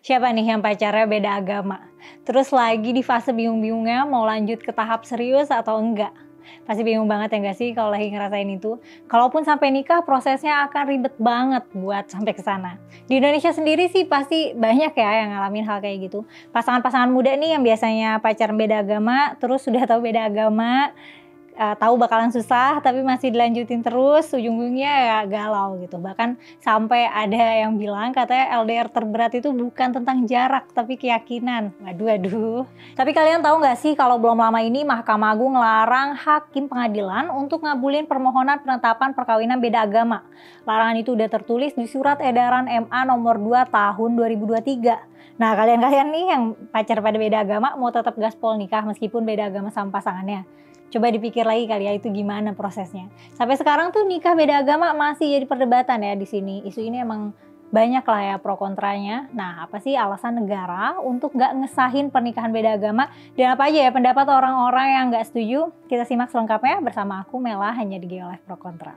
Siapa nih yang pacarnya beda agama? Terus lagi di fase bingung-bingungnya mau lanjut ke tahap serius atau enggak? Pasti bingung banget ya nggak sih kalau lagi ngerasain itu? Kalaupun sampai nikah prosesnya akan ribet banget buat sampai ke sana. Di Indonesia sendiri sih pasti banyak ya yang ngalamin hal kayak gitu. Pasangan-pasangan muda nih yang biasanya pacaran beda agama, terus sudah tahu beda agama, tahu bakalan susah tapi masih dilanjutin terus, ujung-ujungnya ya galau gitu. Bahkan sampai ada yang bilang katanya LDR terberat itu bukan tentang jarak tapi keyakinan. Waduh. Tapi kalian tahu nggak sih kalau belum lama ini Mahkamah Agung ngelarang hakim pengadilan untuk ngabulin permohonan penetapan perkawinan beda agama. Larangan itu udah tertulis di Surat Edaran MA nomor 2 tahun 2023. Nah, kalian-kalian nih yang pacar pada beda agama mau tetap gaspol nikah meskipun beda agama sama pasangannya? Coba dipikir lagi kali ya itu gimana prosesnya. Sampai sekarang tuh nikah beda agama masih jadi perdebatan ya di sini. Isu ini emang banyak lah ya pro kontranya. Nah, apa sih alasan negara untuk nggak ngesahin pernikahan beda agama? Dan apa aja ya pendapat orang-orang yang nggak setuju? Kita simak selengkapnya bersama aku Mela hanya di Geolive Pro Kontra.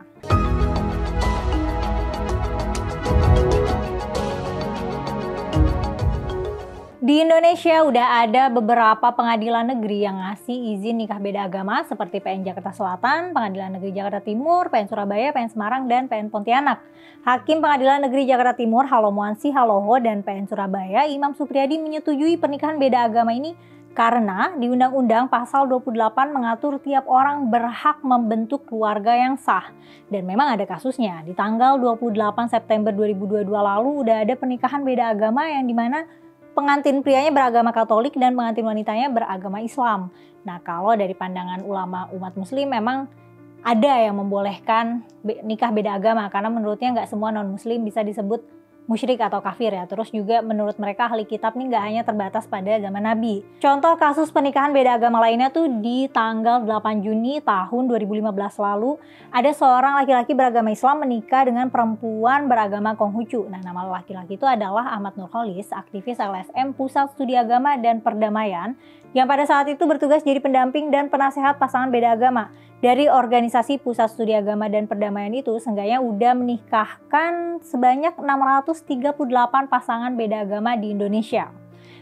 Di Indonesia udah ada beberapa pengadilan negeri yang ngasih izin nikah beda agama seperti PN Jakarta Selatan, Pengadilan Negeri Jakarta Timur, PN Surabaya, PN Semarang, dan PN Pontianak. Hakim Pengadilan Negeri Jakarta Timur Halomuansi Haloho dan PN Surabaya Imam Supriyadi menyetujui pernikahan beda agama ini karena di Undang-Undang Pasal 28 mengatur tiap orang berhak membentuk keluarga yang sah. Dan memang ada kasusnya, di tanggal 28 September 2022 lalu udah ada pernikahan beda agama yang dimana pengantin prianya beragama Katolik dan pengantin wanitanya beragama Islam. Nah, kalau dari pandangan ulama umat muslim memang ada yang membolehkan nikah beda agama karena menurutnya nggak semua non-muslim bisa disebut musyrik atau kafir ya. Terus juga menurut mereka ahli kitab nih nggak hanya terbatas pada zaman Nabi. Contoh kasus pernikahan beda agama lainnya tuh di tanggal 8 Juni tahun 2015 lalu ada seorang laki-laki beragama Islam menikah dengan perempuan beragama Konghucu. Nah, nama laki-laki itu adalah Ahmad Nurholis, aktivis LSM Pusat Studi Agama dan Perdamaian yang pada saat itu bertugas jadi pendamping dan penasehat pasangan beda agama. Dari organisasi Pusat Studi Agama dan Perdamaian itu seenggaknya udah menikahkan sebanyak 638 pasangan beda agama di Indonesia.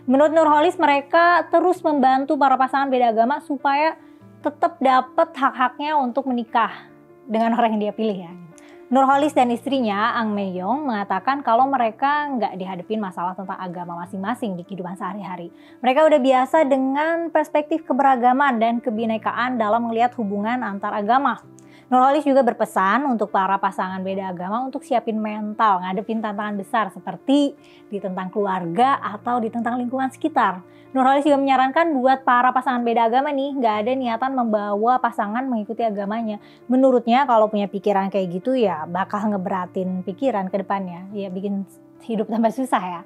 Menurut Nurholis, mereka terus membantu para pasangan beda agama supaya tetap dapat hak-haknya untuk menikah dengan orang yang dia pilih ya. Nurholis dan istrinya, Ang Meyong, mengatakan kalau mereka nggak dihadapin masalah tentang agama masing-masing di kehidupan sehari-hari. Mereka udah biasa dengan perspektif keberagaman dan kebinekaan dalam melihat hubungan antar agama. Nurholis juga berpesan untuk para pasangan beda agama untuk siapin mental, ngadepin tantangan besar seperti di tentang keluarga atau di tentang lingkungan sekitar. Nurholis juga menyarankan buat para pasangan beda agama nih, nggak ada niatan membawa pasangan mengikuti agamanya. Menurutnya kalau punya pikiran kayak gitu ya bakal ngeberatin pikiran ke depannya, ya bikin hidup tambah susah ya.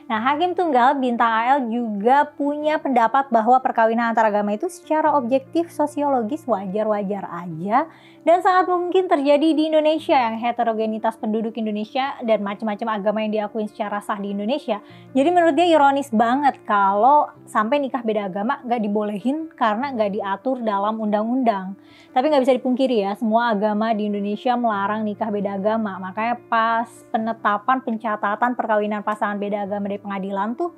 Nah, Hakim Tunggal Bintang AL juga punya pendapat bahwa perkawinan antar agama itu secara objektif sosiologis wajar-wajar aja dan sangat mungkin terjadi di Indonesia yang heterogenitas penduduk Indonesia dan macam-macam agama yang diakui secara sah di Indonesia. Jadi menurut dia ironis banget kalau sampai nikah beda agama gak dibolehin karena gak diatur dalam undang-undang. Tapi gak bisa dipungkiri ya, semua agama di Indonesia melarang nikah beda agama. Makanya pas penetapan pencatatan perkawinan pasangan beda agama dari pengadilan tuh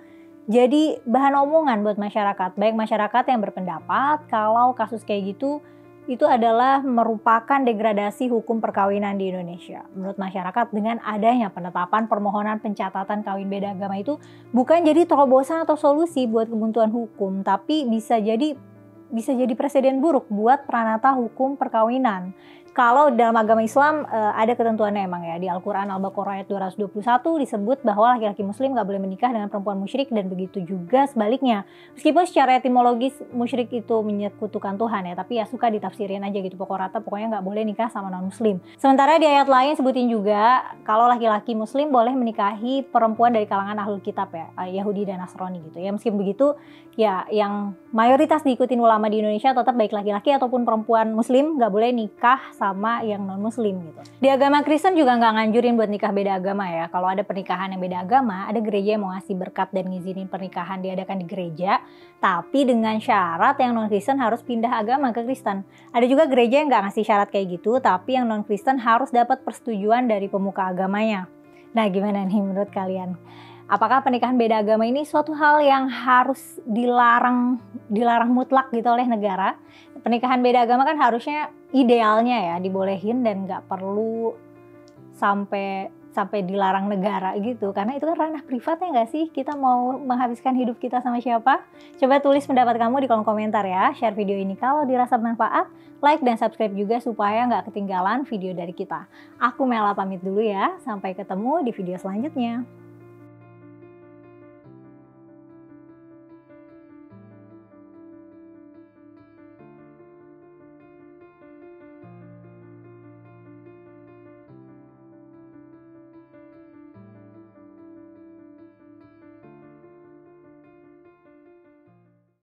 jadi bahan omongan buat masyarakat. Baik masyarakat yang berpendapat kalau kasus kayak gitu itu adalah merupakan degradasi hukum perkawinan di Indonesia. Menurut masyarakat dengan adanya penetapan permohonan pencatatan kawin beda agama itu bukan jadi terobosan atau solusi buat kebuntuan hukum, tapi bisa jadi presiden buruk buat peranata hukum perkawinan. Kalau dalam agama Islam ada ketentuannya emang ya. Di Al-Quran Al-Baqarah ayat 221 disebut bahwa laki-laki muslim gak boleh menikah dengan perempuan musyrik dan begitu juga sebaliknya. Meskipun secara etimologis musyrik itu menyekutukan Tuhan ya, tapi ya suka ditafsirin aja gitu. Pokoknya gak boleh nikah sama non-muslim. Sementara di ayat lain sebutin juga kalau laki-laki muslim boleh menikahi perempuan dari kalangan ahlul kitab ya, Yahudi dan Nasrani gitu ya. Meskipun begitu ya yang mayoritas diikutin ulama di Indonesia tetap baik laki-laki ataupun perempuan muslim gak boleh nikah sama yang non-muslim gitu. Di agama Kristen juga nggak nganjurin buat nikah beda agama ya. Kalau ada pernikahan yang beda agama, ada gereja yang mau ngasih berkat dan ngizinin pernikahan diadakan di gereja, tapi dengan syarat yang non-Kristen harus pindah agama ke Kristen. Ada juga gereja yang nggak ngasih syarat kayak gitu, tapi yang non-Kristen harus dapat persetujuan dari pemuka agamanya. Nah, gimana nih menurut kalian? Apakah pernikahan beda agama ini suatu hal yang harus dilarang mutlak gitu oleh negara? Pernikahan beda agama kan harusnya idealnya ya dibolehin dan nggak perlu sampai dilarang negara gitu, karena itu kan ranah privat ya nggak sih, kita mau menghabiskan hidup kita sama siapa? Coba tulis pendapat kamu di kolom komentar ya, share video ini kalau dirasa bermanfaat, like dan subscribe juga supaya nggak ketinggalan video dari kita. Aku Mela pamit dulu ya, sampai ketemu di video selanjutnya.